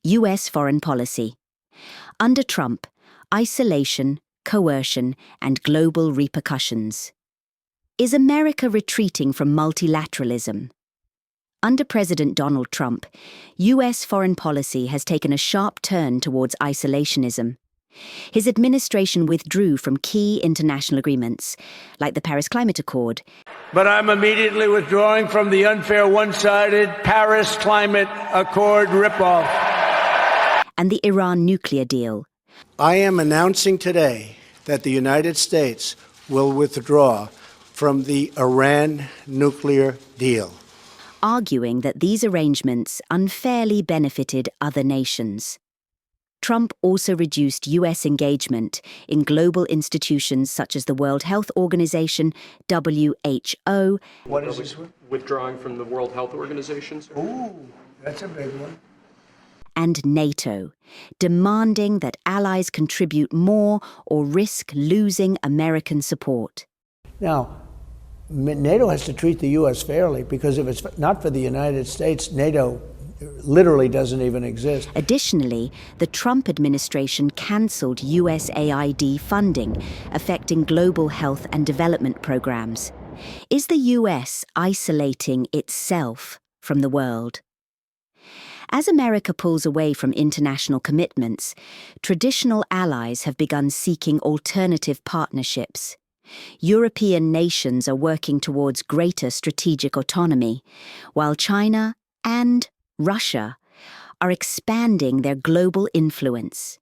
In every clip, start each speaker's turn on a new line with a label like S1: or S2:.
S1: U.S. foreign policy. Under Trump, isolation, coercion, and global repercussions. Is America retreating from multilateralism? Under President Donald Trump, U.S. foreign policy has taken a sharp turn towards isolationism. His administration withdrew from key international agreements, like the Paris Climate Accord.
S2: But I'm immediately withdrawing from the unfair one-sided Paris Climate Accord ripoff.
S1: And the Iran nuclear deal.
S3: I am announcing today that the United States will withdraw from the Iran nuclear deal,
S1: arguing that these arrangements unfairly benefited other nations. Trump also reduced U.S. engagement in global institutions such as the World Health Organization, WHO.
S3: What is this one?
S4: Withdrawing from the World Health Organization.
S3: Ooh, that's a big one.
S1: And NATO, demanding that allies contribute more or risk losing American support.
S3: Now, NATO has to treat the U.S. fairly, because if it's not for the United States, NATO literally doesn't even exist.
S1: Additionally, the Trump administration cancelled USAID funding, affecting global health and development programs. Is the U.S. isolating itself from the world? As America pulls away from international commitments, traditional allies have begun seeking alternative partnerships. European nations are working towards greater strategic autonomy, while China and Russia are expanding their global influence.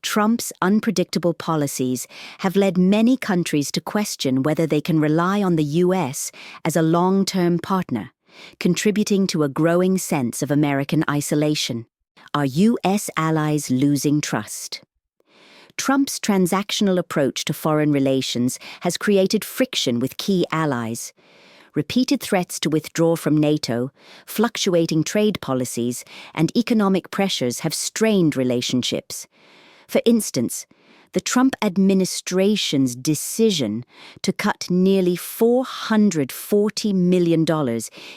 S1: Trump's unpredictable policies have led many countries to question whether they can rely on the U.S. as a long-term partner, contributing to a growing sense of American isolation. Are U.S. allies losing trust? Trump's transactional approach to foreign relations has created friction with key allies. Repeated threats to withdraw from NATO, fluctuating trade policies, and economic pressures have strained relationships. For instance, the Trump administration's decision to cut nearly $440 million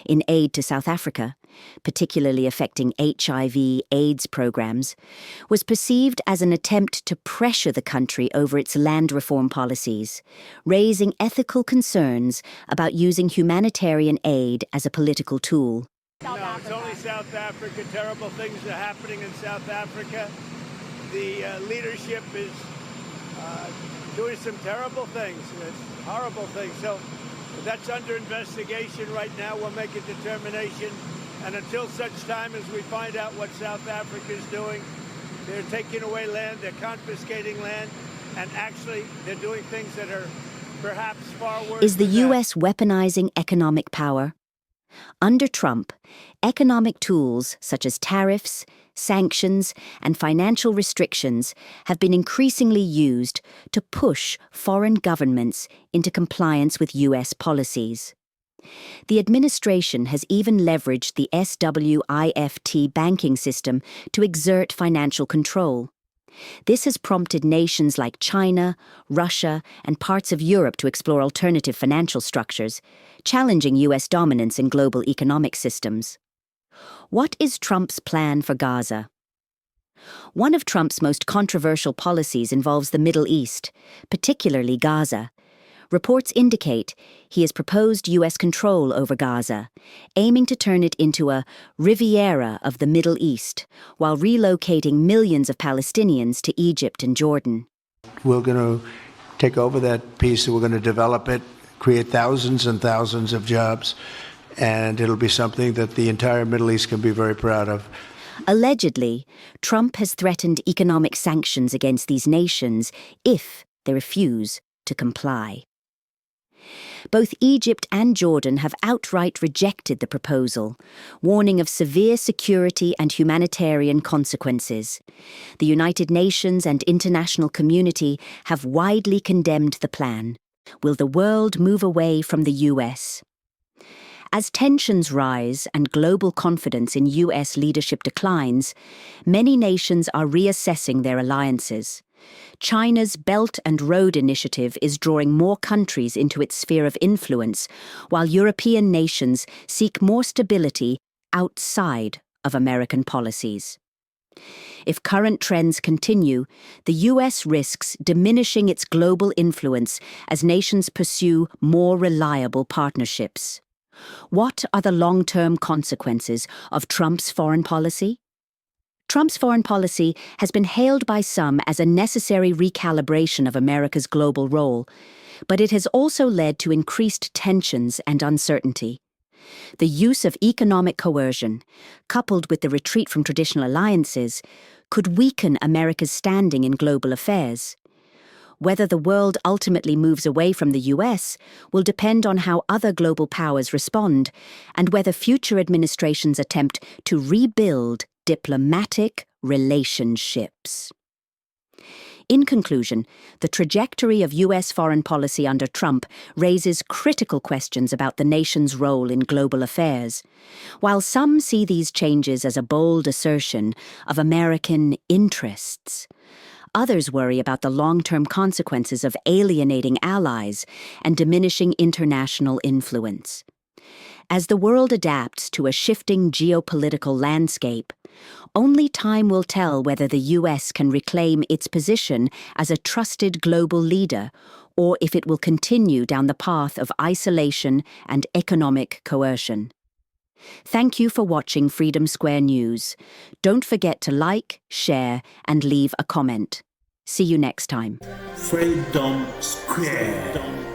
S1: in aid to South Africa, particularly affecting HIV/AIDS programs, was perceived as an attempt to pressure the country over its land reform policies, raising ethical concerns about using humanitarian aid as a political tool.
S2: No, it's only South Africa. Terrible things are happening in South Africa. The leadership is doing some terrible things, horrible things. So that's under investigation right now. We'll make a determination. And until such time as we find out what South Africa is doing, they're taking away land, they're confiscating land, and actually they're doing things that are perhaps far worse.
S1: Is the U.S. weaponizing economic power? Under Trump, economic tools such as tariffs, sanctions, and financial restrictions have been increasingly used to push foreign governments into compliance with U.S. policies. The administration has even leveraged the SWIFT banking system to exert financial control. This has prompted nations like China, Russia, and parts of Europe to explore alternative financial structures, challenging U.S. dominance in global economic systems. What is Trump's plan for Gaza? One of Trump's most controversial policies involves the Middle East, particularly Gaza. Reports indicate he has proposed U.S. control over Gaza, aiming to turn it into a Riviera of the Middle East, while relocating millions of Palestinians to Egypt and Jordan.
S3: We're going to take over that piece, we're going to develop it, create thousands and thousands of jobs, and it'll be something that the entire Middle East can be very proud of.
S1: Allegedly, Trump has threatened economic sanctions against these nations if they refuse to comply. Both Egypt and Jordan have outright rejected the proposal, warning of severe security and humanitarian consequences. The United Nations and international community have widely condemned the plan. Will the world move away from the U.S.? As tensions rise and global confidence in U.S. leadership declines, many nations are reassessing their alliances. China's Belt and Road Initiative is drawing more countries into its sphere of influence, while European nations seek more stability outside of American policies. If current trends continue, the US risks diminishing its global influence as nations pursue more reliable partnerships. What are the long-term consequences of Trump's foreign policy? Trump's foreign policy has been hailed by some as a necessary recalibration of America's global role, but it has also led to increased tensions and uncertainty. The use of economic coercion, coupled with the retreat from traditional alliances, could weaken America's standing in global affairs. Whether the world ultimately moves away from the US will depend on how other global powers respond and whether future administrations attempt to rebuild diplomatic relationships. In conclusion, the trajectory of US foreign policy under Trump raises critical questions about the nation's role in global affairs. While some see these changes as a bold assertion of American interests, others worry about the long-term consequences of alienating allies and diminishing international influence. As the world adapts to a shifting geopolitical landscape, only time will tell whether the US can reclaim its position as a trusted global leader or if it will continue down the path of isolation and economic coercion. Thank you for watching Freedom Square News. Don't forget to like, share, and leave a comment. See you next time.
S5: Freedom Square.